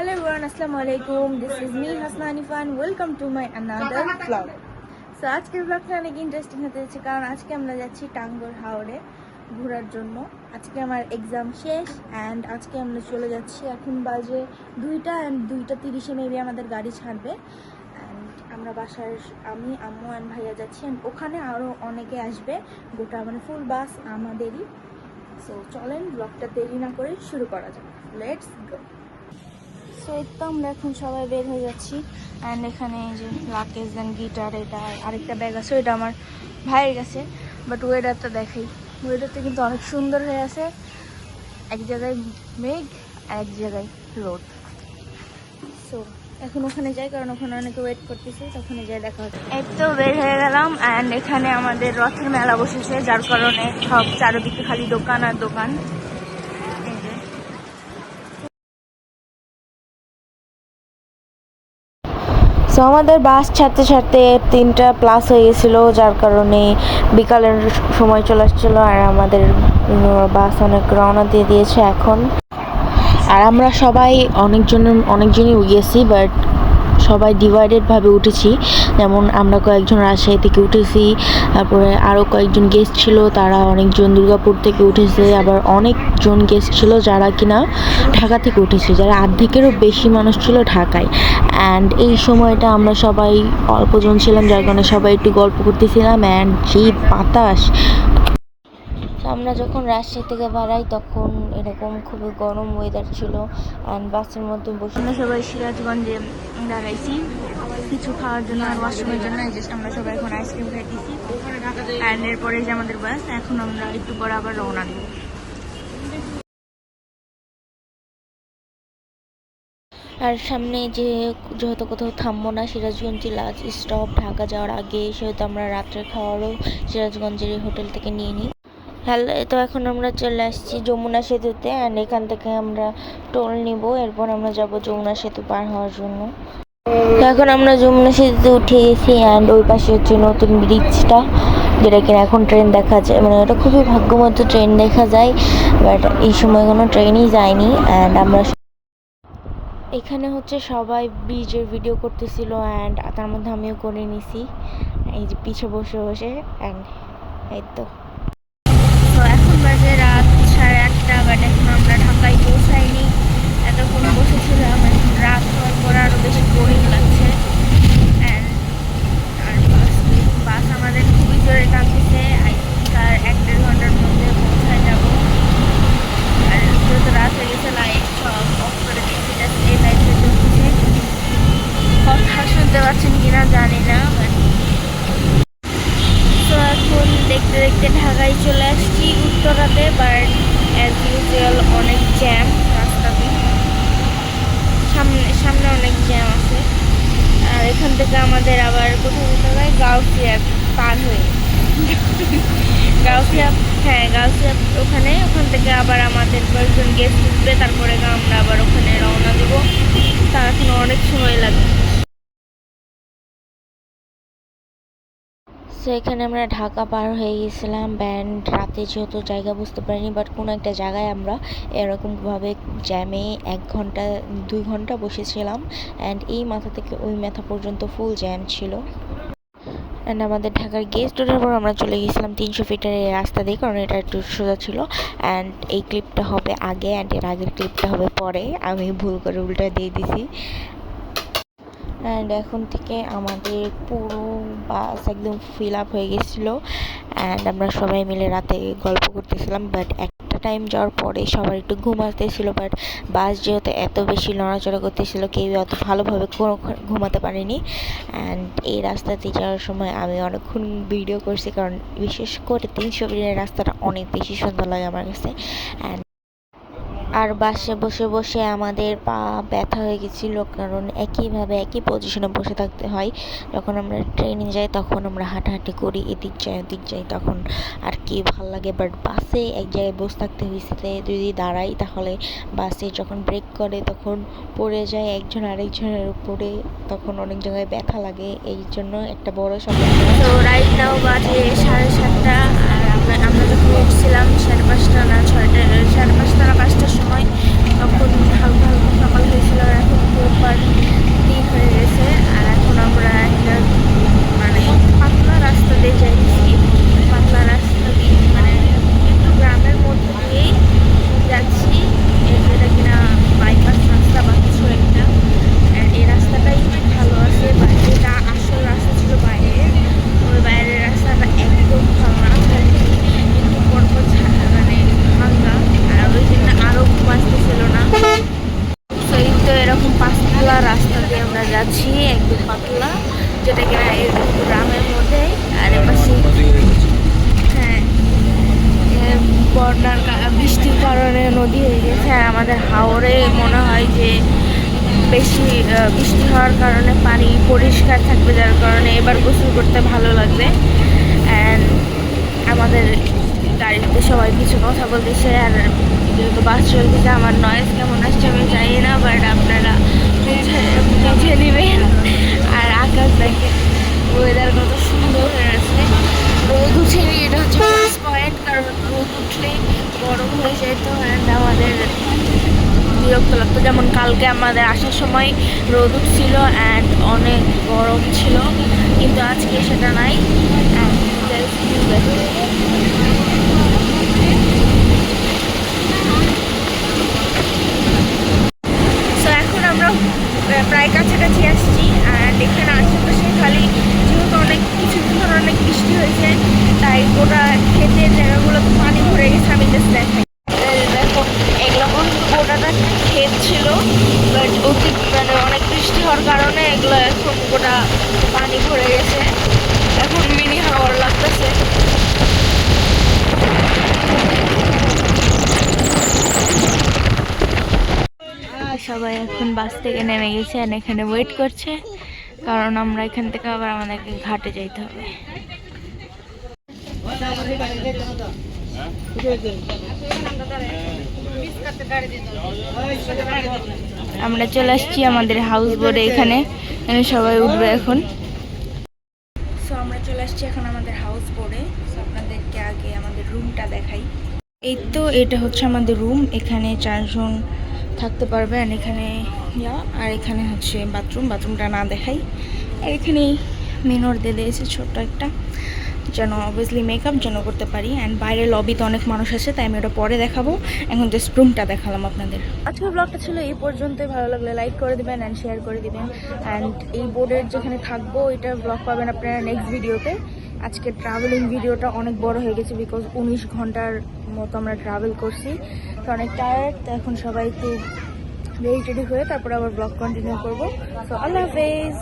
Hello everyone, Assalamu alaikum. This is me Hasna Anifan. Welcome to my another vlog. So আজকের ব্লগটা অনেক interesting হতে যাচ্ছে কারণ আজকে আমরা যাচ্ছি টাঙ্গুয়ার হাওরে ঘোরার জন্য। আজকে আমার এক্সাম শেষ অ্যান্ড আজকে আমরা চলে যাচ্ছি। এখন বাজে 2টা অ্যান্ড 2:30 মেবি আমাদের গাড়ি ছাড়বে। অ্যান্ড আমরা বাসায় আমি আম্মু অ্যান্ড ভাইয়া যাচ্ছি অ্যান্ড ওখানে আরও অনেকে আসবে, গোটা মানে ফুল বাস আমাদেরই। সো চলেন ব্লগটা দেরি না করে শুরু করা যাক। Let's go. সো এই তো আমরা এখন সবাই বের হয়ে যাচ্ছি অ্যান্ড এখানে এই যে লাকেজ অ্যান্ড গিটার, এটা আরেকটা ব্যাগ আছে, ওইটা আমার ভাইয়ের কাছে। বাট ওয়েদারটা দেখাই, ওয়েদারটা কিন্তু অনেক সুন্দর হয়ে আছে। এক জায়গায় মেঘ আর এক জায়গায় রোদ। সো এখন ওখানে যাই কারণ ওখানে অনেকে ওয়েট করতেছে, ওখানে যাই দেখা হচ্ছে। এই তো বের হয়ে গেলাম অ্যান্ড এখানে আমাদের রথের মেলা বসেছে, যার কারণে সব চারিদিকে খালি দোকান আর দোকান। সো আমাদের বাস ছাড়তে ছাড়তে 3টা+ হয়ে গেছিলো, যার কারণে বিকালের সময় চলে আসছিলো আর আমাদের বাস অনেক রওনা দিয়ে দিয়েছে এখন। আর আমরা সবাই অনেকজনই গিয়েছি, বাট সবাই ডিভাইডেডভাবে উঠেছি। যেমন আমরা কয়েকজন রাজশাহী থেকে উঠেছি, তারপরে আরও কয়েকজন গেস্ট ছিল, তারা অনেকজন দুর্গাপুর থেকে উঠেছে, আবার অনেকজন গেস্ট ছিল যারা কিনা ঢাকা থেকে উঠেছে, যারা অর্ধেকেরও বেশি মানুষ ছিল ঢাকায়। অ্যান্ড এই সময়টা আমরা সবাই অল্পজন ছিলাম, যার কারণে সবাই একটু গল্প করতেছিলাম। অ্যান্ড যে বাতাস, আমরা যখন রাজশাহী থেকে বাড়াই তখন এরকম খুবই গরম ওয়েদার ছিল। অ্যান্ড বাসের মধ্যে বসে আমরা সবাই সিরাজগঞ্জে দাঁড়াইছি কিছু খাওয়ার জন্য আর ওয়াশরুমের জন্য। জাস্ট আমরা সবাই এখন আইসক্রিম খাইতেছি অ্যান্ড এরপরে যে আমাদের বাস, এখন আমরা একটু পরে আবার রওনা দিব। আর সামনে যেহেতু কোথাও থামবো না, সিরাজগঞ্জে লাস্ট স্টপ ঢাকা যাওয়ার আগে, সেহেতু আমরা রাত্রের খাওয়ারও সিরাজগঞ্জের হোটেল থেকে নিয়ে নিই। হ্যালো, তো এখন আমরা চলে আসছি যমুনা সেতুতে অ্যান্ড এখান থেকে আমরা টোল নিব, এরপর আমরা যাব যমুনা সেতু পার হওয়ার জন্য। তো এখন আমরা যমুনা সেতুতে উঠে গেছি অ্যান্ড ওই পাশে হচ্ছে নতুন ব্রিজটা, যেটা কিনা এখন ট্রেন দেখা যায়, মানে ওটা খুবই ভাগ্যমতো ট্রেন দেখা যায়, বাট এই সময় কোনো ট্রেনই যায়নি। অ্যান্ড আমরা এখানে হচ্ছে সবাই ব্রিজের ভিডিও করতেছিল অ্যান্ড তার মধ্যে আমিও করে নিছি, এই যে পিছে বসে বসে। অ্যান্ড এই তো এখন বাজে রাত 8:30, বাট এখন আমরা ঢাকায় পৌঁছাইনি। এতক্ষণ বসেছিলাম, রাত হওয়ার পর আরও বেশি বোরিং লাগছে। আর বাস আমাদের খুবই জোরে টানতেছে, আর 1-1.5 ঘন্টার মধ্যে পৌঁছায় যাব। আর যেহেতু রাত হয়ে গেছে, লাইট সব অফ করে দিয়েছি, এই লাইটে চলতেছে। কথা শুনতে পাচ্ছেন কিনা জানি না। তো এখন দেখতে দেখতে ঢাকায় চলে আসছি উত্তরাতে, বাট অ্যাজ ইউজুয়াল অনেক জ্যাম রাস্তাতে, সামনে অনেক জ্যাম আছে। আর এখান থেকে আমাদের আবার কোথাও যেতে হয়, গাউসিয়া পার হয়ে গাউসিয়া ওখান থেকে আবার আমাদের কয়েকজন গেস্ট উঠবে, তারপরে আমরা আবার ওখানে রওনা দেবো। তার এখন অনেক সময় লাগে। সো এখানে আমরা ঢাকা পার হয়ে গেছিলাম ব্যান্ড রাতে, যেহেতু জায়গা বুঝতে পারিনি, বাট কোনো একটা জায়গায় আমরা এরকমভাবে জ্যামে 1-2 ঘন্টা বসেছিলাম। অ্যান্ড এই মাথা থেকে ওই মাথা পর্যন্ত ফুল জ্যাম ছিল। অ্যান্ড আমাদের ঢাকার গেস্ট ওঠার পর আমরা চলে গেছিলাম 300 ফিটের এই রাস্তা দিয়ে, কারণ এটা একটু সোজা ছিল। অ্যান্ড এই ক্লিপটা হবে আগে অ্যান্ড এর আগের ক্লিপটা হবে পরে, আমি ভুল করে উল্টা দিয়ে দিছি। অ্যান্ড এখন থেকে আমাদের পুরো বাস একদম ফিল আপ হয়ে গেছিলো অ্যান্ড আমরা সবাই মিলে রাতে গল্প করতেছিলাম। বাট একটা টাইম যাওয়ার পরে সবার একটু ঘুম আসতেছিল, বাট বাস যেহেতু এত বেশি নড়াচড়া করতেছিল, কেউ অত ভালোভাবে ঘুমাতে পারেনি। অ্যান্ড এই রাস্তাতে যাওয়ার সময় আমি অনেকক্ষণ ভিডিও করছি, কারণ বিশেষ করে 300 ফিটের রাস্তাটা অনেক বেশি সুন্দর লাগে আমার কাছে। অ্যান্ড আর বাসে বসে বসে আমাদের পা ব্যথা হয়ে গেছিলো, কারণ একই পজিশনে বসে থাকতে হয়। যখন আমরা ট্রেনে যাই তখন আমরা হাঁটাহাঁটি করি, এদিক যাই, তখন আর কি ভাল লাগে। বাট বাসে এক জায়গায় বসে থাকতে হয়েছে, যদি দাঁড়াই তাহলে বাসে যখন ব্রেক করে তখন পড়ে যায় একজন আরেকজনের উপরে, তখন অনেক জায়গায় ব্যথা লাগে, এই জন্য একটা বড় সমস্যা। তো রাইট নাও বাজে 7:30, আর আমরা যখন উঠছিলাম 5:30 না 6টা, 5:30 না 5টার সময়, তখন হালকা সকাল হয়েছিল। এখন পাতলা রাস্তা দিয়ে আমরা যাচ্ছি, একদম পাতলা, যেটা কিনা এরকম গ্রামের মধ্যে। আর এপাশে হ্যাঁ বৃষ্টির কারণে নদী হয়ে গেছে। আর আমাদের হাওরে মনে হয় যে বেশি বৃষ্টি হওয়ার কারণে পানি পরিষ্কার থাকবে, যার কারণে এবার গোসল করতে ভালো লাগবে। অ্যান্ড আমাদের গাড়িতে সবাই কিছু কথা বলতেছে, আর যেহেতু বাস চলতেছে আমার নয়েজ কেমন আসছে আমি জানি না, বাট আপনারা বুঝে নেবেন। আর আকাশ দেখে ওয়েদার কত সুন্দর হয়ে আছে, রোদ উঠেনি, এটা হচ্ছে প্লাস পয়েন্ট, কারণ রোদ উঠলে গরম হয়ে যেত অ্যান্ড আমাদের বিরক্ত লাগতো। যেমন কালকে আমাদের আসার সময় রোদ উঠছিল অ্যান্ড অনেক গরম ছিল, কিন্তু আজকে সেটা নাই। সো এখন আমরা প্রায় কাছাকাছি আসছি, আর এখানে আশেপাশে খালি যেহেতু অনেক কিছুদিন ধরে অনেক বৃষ্টি হয়েছে, তাই গোটা ক্ষেতের জায়গাগুলোতে পানি ভরে গেছে। আমি জাস্ট দেখাই, দেখো এগুলো গোটাটা ক্ষেত ছিল, বাট মানে অনেক বৃষ্টি হওয়ার কারণে এগুলো এখন গোটা পানি ভরে গেছে। এখন মিনি হাওয়ার লাগতেছে। সবাই এখন বাস থেকে নেমে গেছে আর এখানে ওয়েট করছে, কারণ আমরা এখান থেকে আবার আমাদেরকে ঘাটে যাইতে হবে। আমরা চলে আসছি আমাদের হাউস বোটে, এখানে সবাই উঠবে এখন। সো আমরা চলে আসছি এখন আমাদের হাউস বোটে। সো আপনাদেরকে আগে আমাদের রুমটা দেখাই। এই তো এটা হচ্ছে আমাদের রুম, এখানে 4 জন থাকতে পারবেন। এখানে আর এখানে হচ্ছে বাথরুমটা না দেখাই। আর এখানে মিনর দিয়ে দিয়েছে ছোট্ট একটা, যেন অবভিয়াসলি মেকআপ যেন করতে পারি। অ্যান্ড বাইরে লবিতে অনেক মানুষ আছে, তাই আমি ওটা পরে দেখাবো, এখন জাস্ট রুমটা দেখালাম আপনাদের। আজকের ব্লগটা ছিল এই পর্যন্তই। ভালো লাগলে লাইক করে দিবেন অ্যান্ড শেয়ার করে দিবেন। অ্যান্ড এই বোর্ডের যেখানে থাকবো এটার ব্লগ পাবেন আপনারা নেক্সট ভিডিওতে। আজকে ট্রাভেলিং ভিডিওটা অনেক বড় হয়ে গেছে, বিকজ 19 ঘন্টার মতো আমরা ট্রাভেল করছি, তো অনেক টায়ার্ড। তো এখন সবাই একটু রেডি হয়ে তারপরে আবার ব্লগ কন্টিনিউ করবো। তো আল্লাহ হাফেজ।